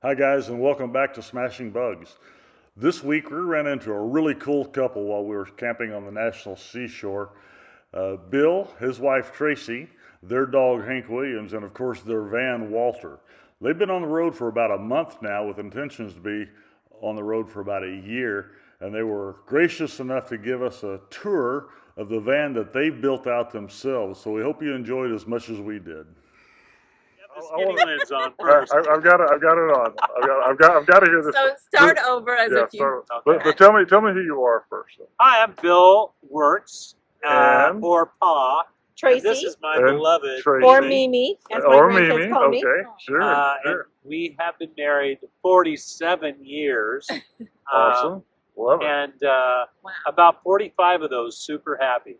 Hi guys, and welcome back to Smashing Bugs. This week we ran into a really cool couple while we were camping on the National Seashore. Bill, his wife Tracey, their dog Hank Williams, and of course their van Walter. They've been on the road for about a month now with intentions to be on the road for about a year, and they were gracious enough to give us a tour of the van that they built out themselves. So we hope you enjoyed as much as we did. Lids on first. I've got it on. I've got to hear this. So start over as if you. But tell me who you are first. Hi, I'm Bill Wirtz, And? or Pa. Tracy. This is my And beloved Tracy. Or Mimi, as my Or grandkids Mimi. call me. Okay, sure. And we have been married 47 years. Awesome. Love it. And about 45 of those super happy.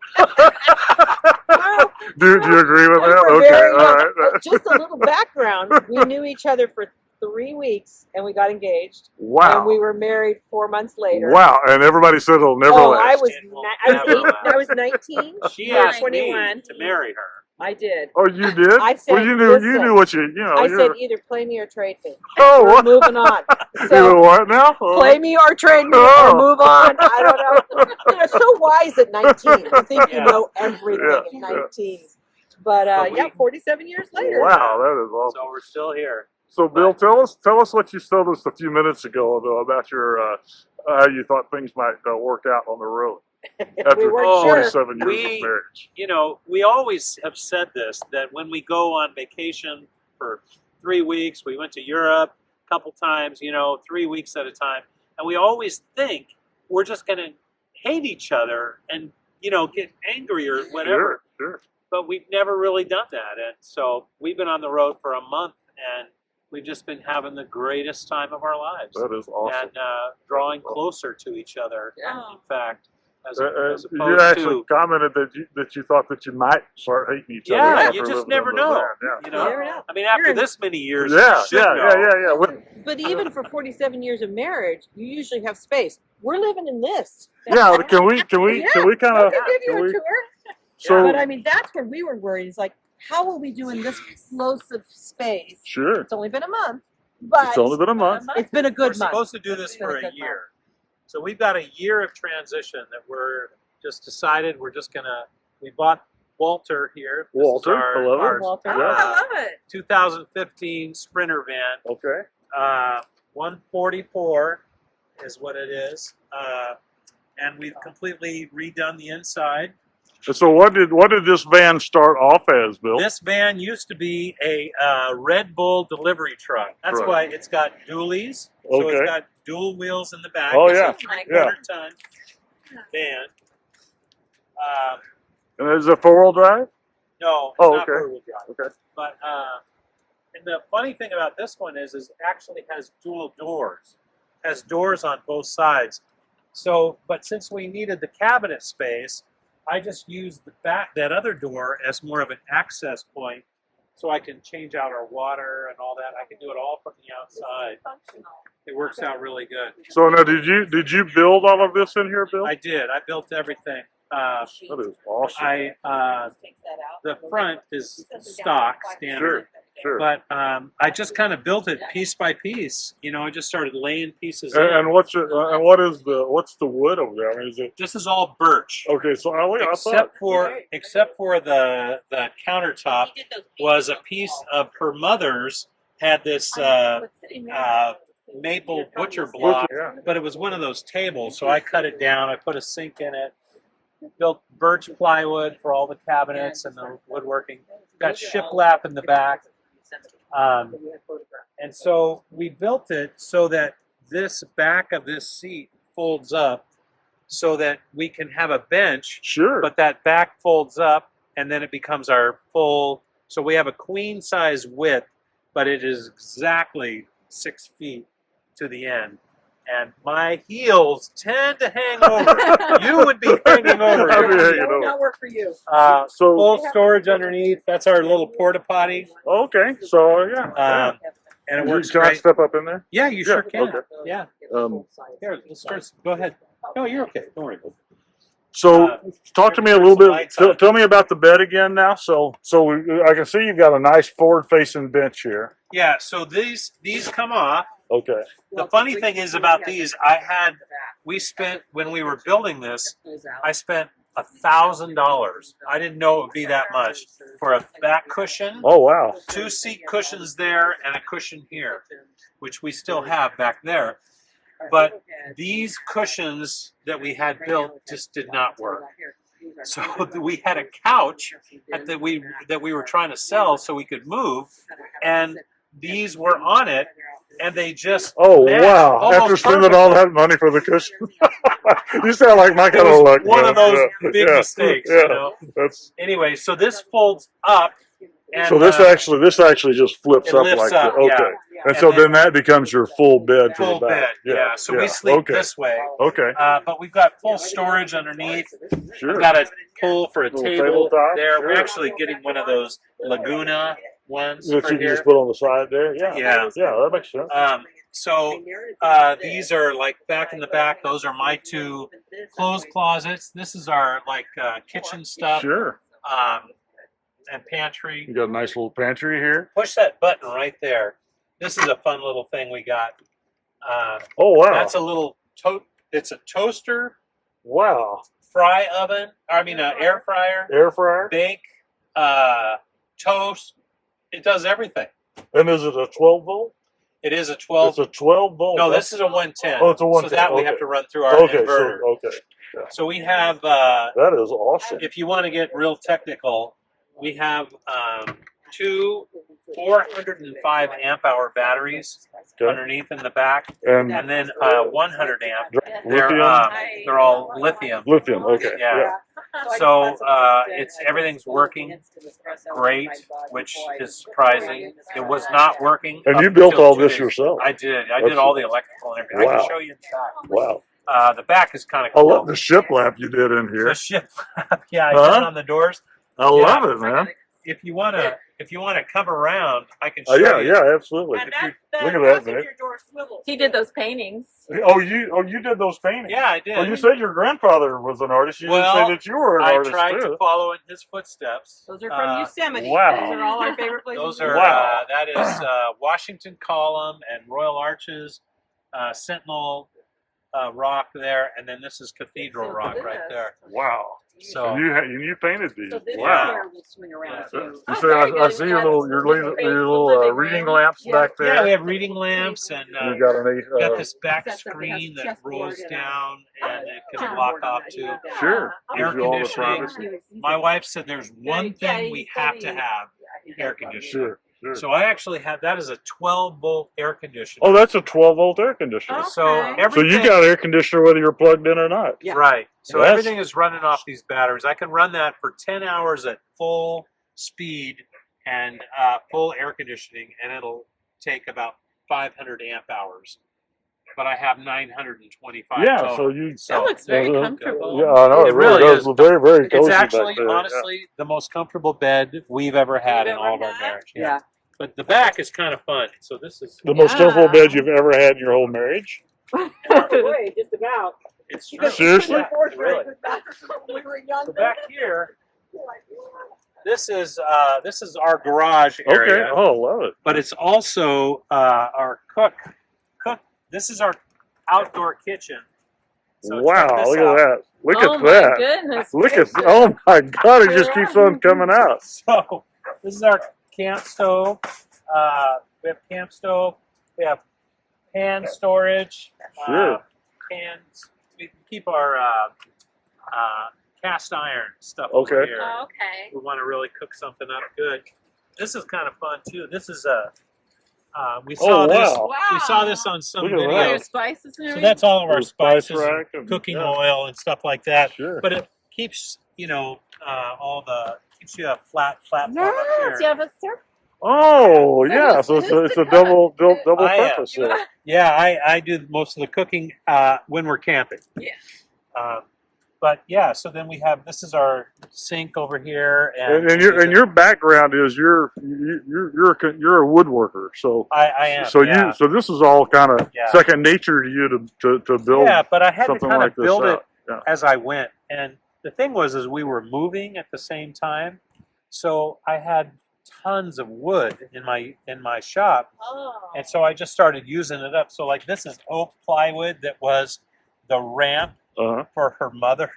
Do you agree with We that? were Okay, very all young. right. Just a little background. We knew each other for 3 weeks and we got engaged. Wow. And we were married 4 months later. Wow, and everybody said it'll never Oh, last. I was 19. She you were asked 21. me to marry her. I did. Oh, you did? I said, well, you knew listen, what you know. I you're, said either play me or trade me. oh, We're what? moving on. You know So what now? Oh. play me or trade me Oh. or move on. I don't know. You're so wise at 19. You think you know everything at 19. But yeah, 47 years later. Wow, that is awesome. So we're still here. So, Bill, tell us what you told us a few minutes ago though, about your how you thought things might work out on the road after We weren't sure. 47 years of marriage. You know, we always have said this, that when we go on vacation for 3 weeks, we went to Europe a couple times, 3 weeks at a time, and we always think we're just going to hate each other and, get angry or whatever. Sure. But we've never really done that. And so we've been on the road for a month, and we've just been having the greatest time of our lives. That is awesome. And drawing closer to each other, in fact. As You opposed actually to, commented that you thought that you might start hating each other. yeah, after you just living never in the know. van. You You know, never know. I mean, after You're- this many years, Yeah, you should know. yeah. But even for 47 years of marriage, you usually have space. We're living in this. Yeah, can we kind I of can give you a tour. so But I mean, that's where we were worried. It's like, how will we do in this close of space? sure. It's only been a month, but It's only been a month. it's been a We're good month. supposed to do this for a year. So we've got a year of transition that we're just decided we bought Walter here. This is Walter, our, I love it. our, Walter. Yeah. I love it. 2015 Sprinter van. Okay. 144 is what it is. And we've completely redone the inside. So what did this van start off as, Bill? This van used to be a Red Bull delivery truck. That's Right. why it's got dualies. So Okay. it's got dual wheels in the back. Oh, It's yeah. a 300-ton van. And is it 4-wheel drive? No, it's Oh, not okay. four-wheel drive. Okay. But and the funny thing about this one is it actually has dual doors. Has doors on both sides. So, but since we needed the cabinet space, I just used that other door as more of an access point, so I can change out our water and all that. I can do it all from the outside. It works out really good. So now, did you build all of this in here, Bill? I did. I built everything. That is awesome. The front is stock standard. Sure. But I just kind of built it piece by piece. I just started laying pieces in. And what's the wood over there? I mean, is it This is all birch, okay? So I except for the countertop was a piece of her mother's. Had this maple butcher block, yeah. but it was one of those tables. So I cut it down. I put a sink in it. Built birch plywood for all the cabinets and the woodworking. Got shiplap in the back. And so we built it so that this back of this seat folds up so that we can have a bench, Sure. but that back folds up and then it becomes our full. So we have a queen size width, but it is exactly 6 feet to the end. And my heels tend to hang over. You would be hanging over. I'd be here. hanging That would over. not work for you. So Full storage underneath. That's our little porta potty. okay. So yeah. And it You works can I great. step up in there? Yeah, you sure Yeah, can. okay. Yeah. Um, Here, let's start. Go ahead. No, you're okay. Don't worry. So talk to me a little bit. Tell me about the bed again now. So I can see you've got a nice forward-facing bench here. Yeah, so these come off. Okay. The funny thing is about these, we spent, when we were building this, I spent $1,000. I didn't know it would be that much for a back cushion. Oh, wow. 2 seat cushions there and a cushion here, which we still have back there. But these cushions that we had built just did not work. So we had a couch that we were trying to sell so we could move, and these were on it, and they just wow! After spending all that money for the cushion, you sound like my kind of luck. One of those big mistakes, you know. Anyway, so this folds up. And, so this actually just flips up like that. Okay. Yeah. And so then that becomes your full bed to the back. Yeah. So we sleep this way. Okay. But we've got full storage underneath. Sure. We've got a pull for a table there. Sure. We're actually getting one of those Laguna ones. That you can just put on the side there. Yeah. Yeah. Yeah, that makes sense. So these are like back in the back. Those are my 2 clothes closets. This is our kitchen stuff. Sure. And pantry. You got a nice little pantry here. Push that button right there. This is a fun little thing we got. Oh, wow. That's a little it's a toaster. Wow. Fry oven. Air fryer. Air fryer. Bake. Toast. It does everything. And is it a 12 volt? It is a 12. It's a 12 volt. No, this is a 110. Oh, it's a 110. So that we have to run through our inverter. Yeah. So we have. That is awesome. If you want to get real technical, we have 2 405 amp hour batteries underneath in the back, and then 100 amp. They're all lithium. Lithium. Okay. Yeah. So everything's working great, which is surprising. It was not working. And you built all this yourself? I did. I did all the electrical and everything. Wow. I can show you inside. Wow. The back is kind of cool. I love the ship lamp you did in here. The ship lamp. Yeah, I did it on the doors. I love it, man. If you wanna come around, I can show you. Yeah, absolutely. And Look at that, Nick. He did those paintings. Oh, you did those paintings? Yeah, I did. Well, you said your grandfather was an artist. You didn't say that you were an artist too. I tried to follow in his footsteps. Those are from Yosemite. Wow. Those are all our favorite places. Those are that is Washington Column and Royal Arches, Sentinel Rock there, and then this is Cathedral Rock right there. Wow. So and you painted these. So this Wow. will swing around too. You say I see your little reading lamps back there. yeah, we have reading lamps, and you got this back screen that rolls down and it can block off too. Sure. Air Gives you all the conditioning. privacy. My wife said there's one thing we have to have: air conditioning. Sure. Sure. So I actually have that is a 12-volt air conditioner. Oh, that's a 12-volt air conditioner. Okay. So So everything, you got air conditioner whether you're plugged in or not. Yeah. right. So That's- everything is running off these batteries. I can run that for 10 hours at full speed and full air conditioning, and it'll take about 500 amp hours. But I have 925 Yeah, total. That looks very comfortable. Yeah, I know. It It really really does. is. Very, very cozy It's back actually, there. honestly, the most comfortable bed we've ever had in all of our marriage. Yeah. But the back is kind of fun. So this is The most comfortable bed you've ever had in your whole marriage? Way, just about. it's true. Seriously? Yeah, really. We were young. So back here, this is our garage Okay. area. Oh, love it. But it's also our cook. This is our outdoor kitchen. So check Wow, this look out. at that. Look Oh at my that. goodness. Look at oh my god, it just keeps on coming out. So this is our camp stove. We have camp stove. We have pan storage. Sure. Pans. We keep our cast iron stuff Okay. over here. Oh, okay. We want to really cook something up good. This is kind of fun too. This is we saw this. wow. We saw this on some Look at video. that. Your spices and So everything? that's all of our Little spice spices, rack and and- cooking yeah. oil and stuff like that. Sure. But it keeps keeps you a flat platform up Yes, you here. have a surf. Oh yeah, so it's a double purpose. There. Yeah, I do most of the cooking when we're camping. Yeah. But yeah, so then we have this is our sink over here, And your background is you're a woodworker, so I am. so yeah. so this is all kind of Yeah. second nature to you to build. Yeah, but I had to something kind like of this build it out. Yeah. as I went, and the thing was, is we were moving at the same time, so I had tons of wood in my shop, and so I just started using it up. So like this is oak plywood that was the ramp for her mother.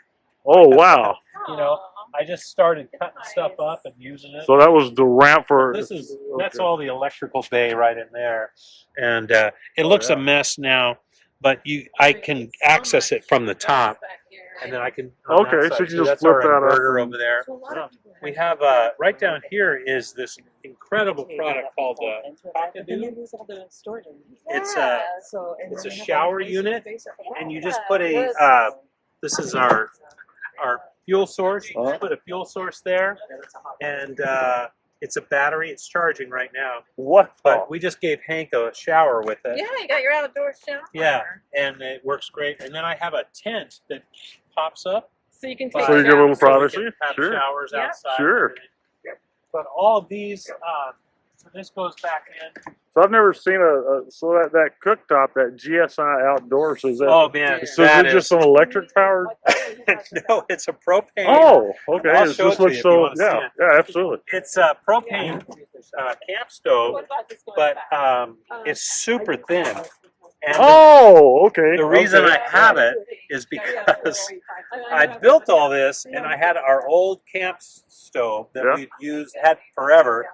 Oh, wow. You know, I just started cutting stuff up and using it. So that was the ramp for... That's all the electrical bay right in there. And it looks a mess now, but I can access it from the top. And then I can... Okay, so you can just flip that up. Over there. We have, right down here is this incredible product called It's a shower unit, and you just put a, this is our fuel source. You just put a fuel source there, and it's a battery. It's charging right now. What? But we just gave Hank a shower with it. Yeah, you got your outdoor shower. Yeah, and it works great. And then I have a tent that pops up. So you can take So you get a little privacy? So we can have Sure. showers outside. Sure. But all of these, so this goes back in. So I've never seen so that cooktop, that GSI Outdoors, is that... Oh man, so is it just an electric powered? No, it's a propane. Oh, okay. I'll It show just it to looks you if you so... wanna see Yeah, it. yeah, absolutely. It's a propane camp stove, but it's super thin. And Oh, okay. the reason okay. I have it is because I built all this, and I had our old camp stove that we've had forever,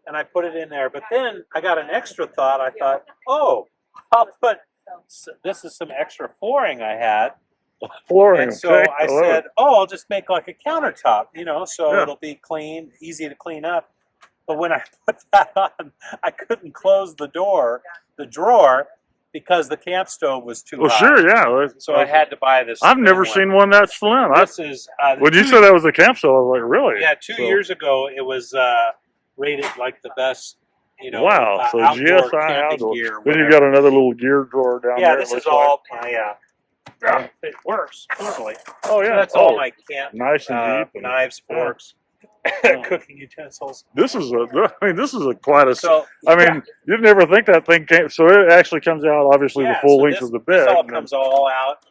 and I put it in there. But then I got an extra thought. I thought, oh, I'll put, this is some extra flooring I had. Flooring. And so okay. I love said, it. oh, I'll just make like a countertop, so Yeah. it'll be clean, easy to clean up. But when I put that on, I couldn't close the drawer, because the camp stove was too Well, high. sure, yeah. So I had to buy this. I've never thin seen one that slim. This is When you said that was a camp stove, I was like, really? Yeah, 2 years ago it was rated like the best. Wow. So outdoor GSI camping Outdoors. gear, Then you whatever. got another little gear drawer down there. Yeah, it this is looks all like. my. It works totally. Oh yeah. So that's all my camp. Nice and deep. And, knives, forks, cooking utensils. This is quite a. So I mean, you'd never think that thing came. So it actually comes out, obviously, the full length of the bed. This all comes all out,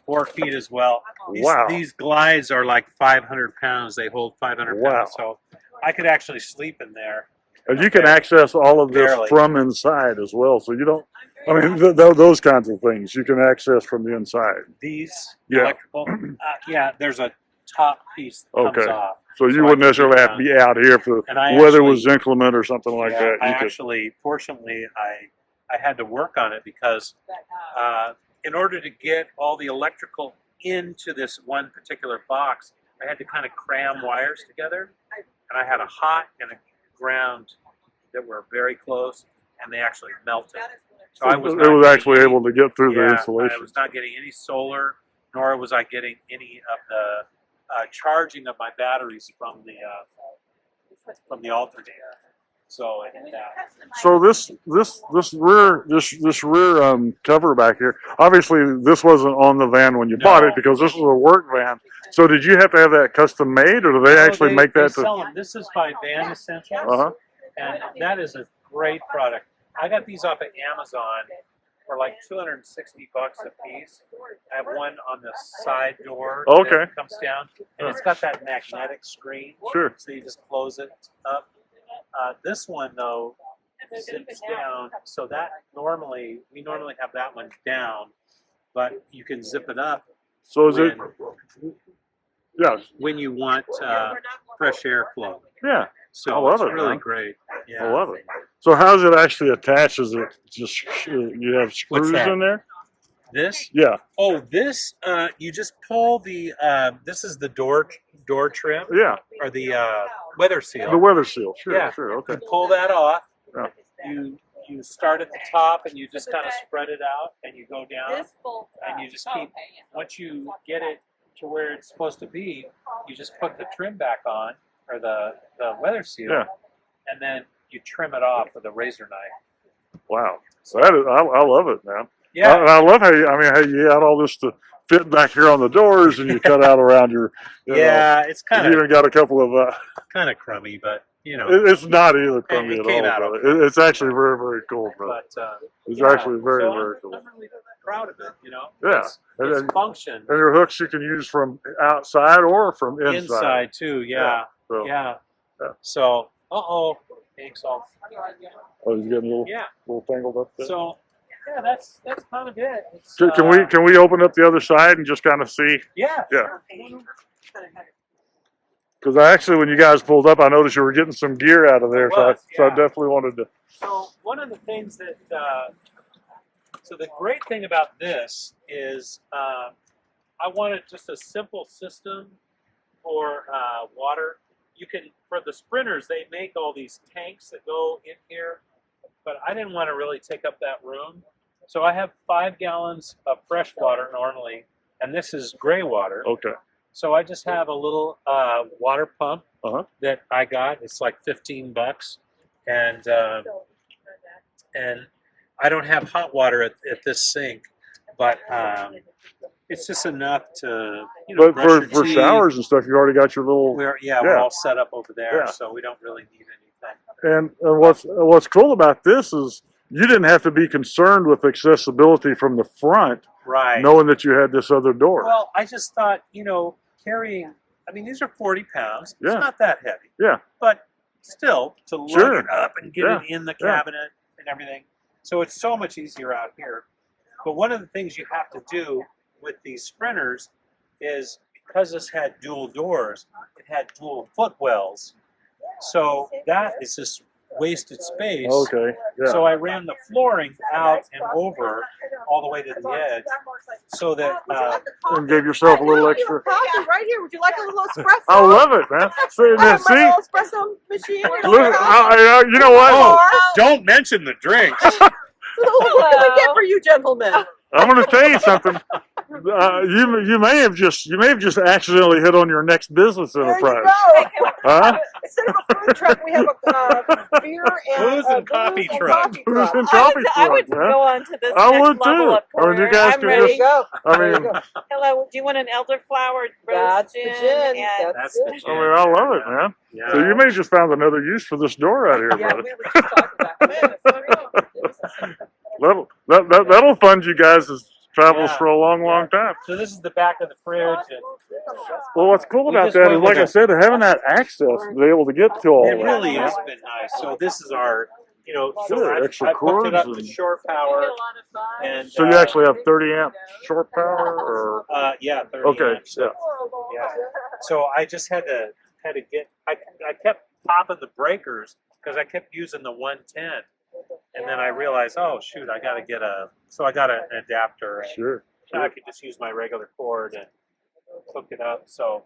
4 feet as well. Wow. These glides are like 500 pounds. They hold 500 pounds. So I could actually sleep in there. And you can access all of this from inside as well. So you don't. I mean, those kinds of things you can access from the inside. These electrical. There's a top piece that comes off. So you wouldn't necessarily have to be out here if the weather was inclement or something like that. Fortunately, I had to work on it because in order to get all the electrical into this one particular box, I had to kind of cram wires together, and I had a hot and a ground that were very close, and they actually melted. So I was actually able to get through the insulation. I was not getting any solar, nor was I getting any of the charging of my batteries from the alternator. So this rear cover back here. Obviously, this wasn't on the van when you bought it because this was a work van. So did you have to have that custom made, or do they actually make that? Sell them. This is by Van Essentials, and that is a great product. I got these off of Amazon for like $260 a piece. I have one on the side door that comes down, and it's got that magnetic screen. Sure. So you just close it up. This one though zips down, so that we normally have that one down, but you can zip it up. So is it? Yes. When you want fresh air flow. Yeah. So I love it's it, really man. great. Yeah. I love it. So how's it actually attached? Is it just you have screws in there? This? Yeah. Oh, this you just pull the this is the door trim. Yeah. Or the weather seal. The weather seal. Sure. Yeah. Sure. Okay. You pull that off. Yeah. You start at the top and you just kind of spread it out and you go down and you just keep. Once you get it to where it's supposed to be, you just put the trim back on, or the weather seal, and then you trim it off with a razor knife. Wow. So that is, I love it, man. Yeah. And I love how you had all this to fit back here on the doors, and you cut out around your. It's kind You of even got a couple of. kind of crummy, but it's not either crummy it at came all. out Brother. It's actually very, very cool, brother. But It's actually very, very cool. proud of it. Yeah. It's function And your hooks you can use from outside or from inside. inside too. Yeah. So, Yeah. Yeah. So, thanks all. Oh, he's getting a Yeah. little tangled up there. So, yeah, that's kind of it. It's, Can we open up the other side and just kind of see? Yeah. Yeah. Because actually, when you guys pulled up, I noticed you were getting some gear out of there, so I definitely wanted to. So one of the things that, so the great thing about this is, I wanted just a simple system for water. You can, for the sprinters, they make all these tanks that go in here, but I didn't want to really take up that room. So I have 5 gallons of fresh water normally, and this is gray water. Okay. So I just have a little water pump that I got. It's like $15, and I don't have hot water at this sink, but it's just enough to But brush your for teeth. showers and stuff, you already got your little. We're all set up over there, Yeah. so we don't really need anything. And what's cool about this is you didn't have to be concerned with accessibility from the front, Right. knowing that you had this other door. Well, I just thought, carrying, I mean, these are 40 pounds. Yeah. It's not that heavy. Yeah. But still, to load Sure. it up and get Yeah. it in the Yeah. cabinet and everything. So it's so much easier out here. But one of the things you have to do with these sprinters is, because this had dual doors, it had dual footwells. So that is just wasted space. Okay. Yeah. So I ran the flooring out and over all the way to the edge, so that and gave yourself a little extra. Coffee right here. Would you like a little espresso? I love it, man. See, I have my see? little espresso machine. Listen, you know what? don't mention the drinks. What can we get for you, gentlemen? I'm going to tell you something. You may have just accidentally hit on your next business There you enterprise. go. Huh? Instead of a food truck, we have a beer and Booze and coffee truck. Booze and I coffee would truck, man. go on to this I next would level too. of I mean, you career. guys I'm can There ready. you go. I There you mean, go. Hello, do you want an elderflower roast That's the gin. And That's the it. gin. I love it, man. Yeah. So you may have just found another use for this door out here, Yeah, brother. we were just talking about it. That'll fund you guys as travels Yeah. for a long time. So this is the back of the fridge. And Well, what's cool We about just that went is, like with I said, having that access to be able to get to all it that. really has been nice. So this is our, so Sure, I extra hooked it up cords to and- shore power. And So you actually have 30 amp short power, or yeah, 30 okay, amps. So, yeah. So I just had to get. I kept popping the breakers because I kept using the 110, and then I realized, oh shoot, I got to get So I got an adapter. And sure. I could just use my regular cord and hook it up. So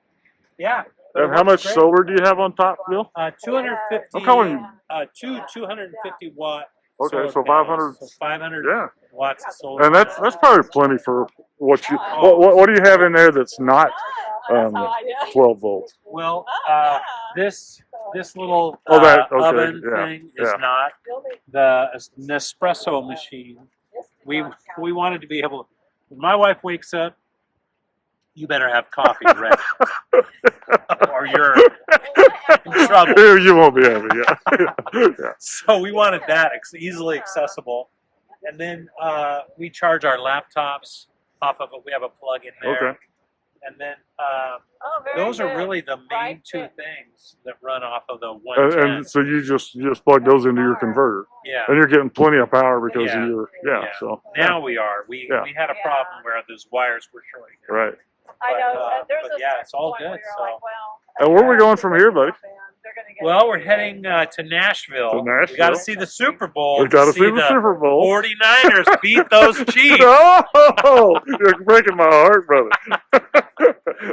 yeah. but And it how works much great. solar do you have on top, Bill? 250. I'm calling you. Two 250 watt. Okay, solar so panels. 500. So 500 Yeah, watts of solar. and that's panels. probably plenty for what you. What do you have in there that's not 12 volts? Well, this little Oh, that- okay, oven yeah, thing is yeah. not the Nespresso machine. We wanted to be able. When my wife wakes up, you better have coffee ready, or you're in trouble. You won't be happy, yeah. Yeah. So we wanted that easily accessible, and then we charge our laptops off of it. We have a plug in there, Okay. and then very those are good. really the main Right two there. things that run off of the And 110. so you just plug those into your converter, Yeah. and you're getting plenty of power because Yeah. of your So Now we are. We had a problem where those wires were shorting. right. I know. There's but a yeah, it's all point where good, you're so. like, well, And where are we going from here, buddy? they're gonna get Well, we're heading to Nashville. To Nashville. We got to see the Super Bowl. We got to to see the Super Bowl. 49ers beat those Chiefs. Oh, you're breaking my heart, brother.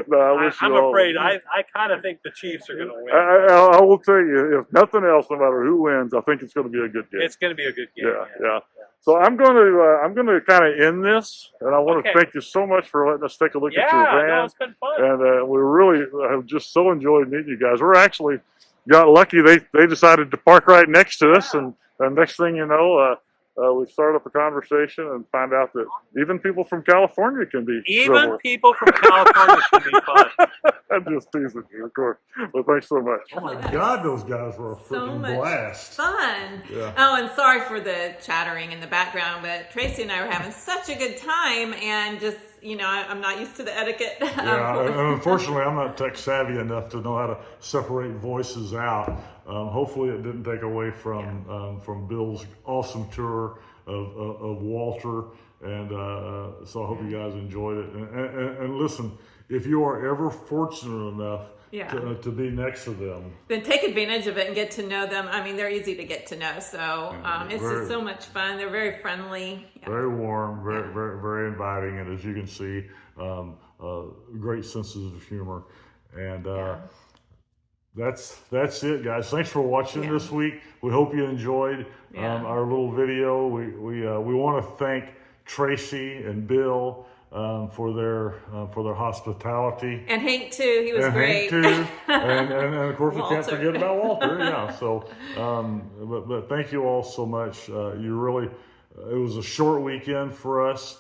No, I wish you I'm all- afraid. I kind of think the Chiefs are going to win. I will tell you, if nothing else, no matter who wins, I think it's going to be a good game. It's going to be a good game. Yeah. So I'm going to kind of end this, and I want to Okay. thank you so much for letting us take a look at your Yeah, van. no, it's been fun. And we really have just so enjoyed meeting you guys. We're actually got lucky. They decided to park right next to us, and next thing you know, we started up a conversation and find out that even people from California can be Even civil. people from California should be fun. I'm just teasing you, of course. Well, thanks so much. Oh my that God, those guys were a So freaking much blast. fun. Yeah. Oh, and sorry for the chattering in the background, but Tracy and I were having such a good time, and just, you know, I'm not used to the etiquette. Yeah, and unfortunately, I'm not tech savvy enough to know how to separate voices out. Hopefully, it didn't take away from Bill's awesome tour of Walter, and so I hope you guys enjoyed it. And listen, if you are ever fortunate enough to be next to them, then take advantage of it and get to know them. I mean, they're easy to get to know, so it's just so much fun. They're very friendly, very warm, very inviting, and as you can see, great senses of humor. And that's it, guys. Thanks for watching this week. We hope you enjoyed our little video. We want to thank Tracy and Bill for their hospitality, and Hank too. He was great. Hank too. and of course we can't Walter. forget about Walter. Yeah. So, but thank you all so much. You really, it was a short weekend for us,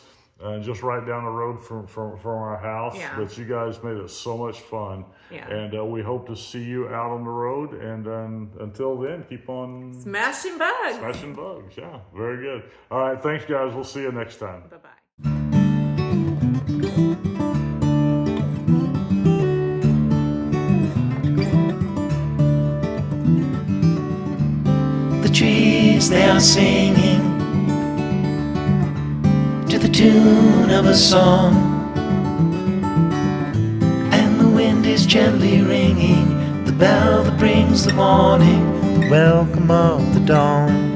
just right down the road from our house. Yeah. But you guys made it so much fun. Yeah. And we hope to see you out on the road. And until then, keep on Smashing bugs. smashing bugs. Yeah. Very good. All right. Thanks, guys. We'll see you next time. Bye-bye. The trees, they are singing to the tune of a song, and the wind is gently ringing the bell that brings the morning, the welcome of the dawn.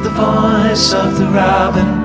The voice of the robin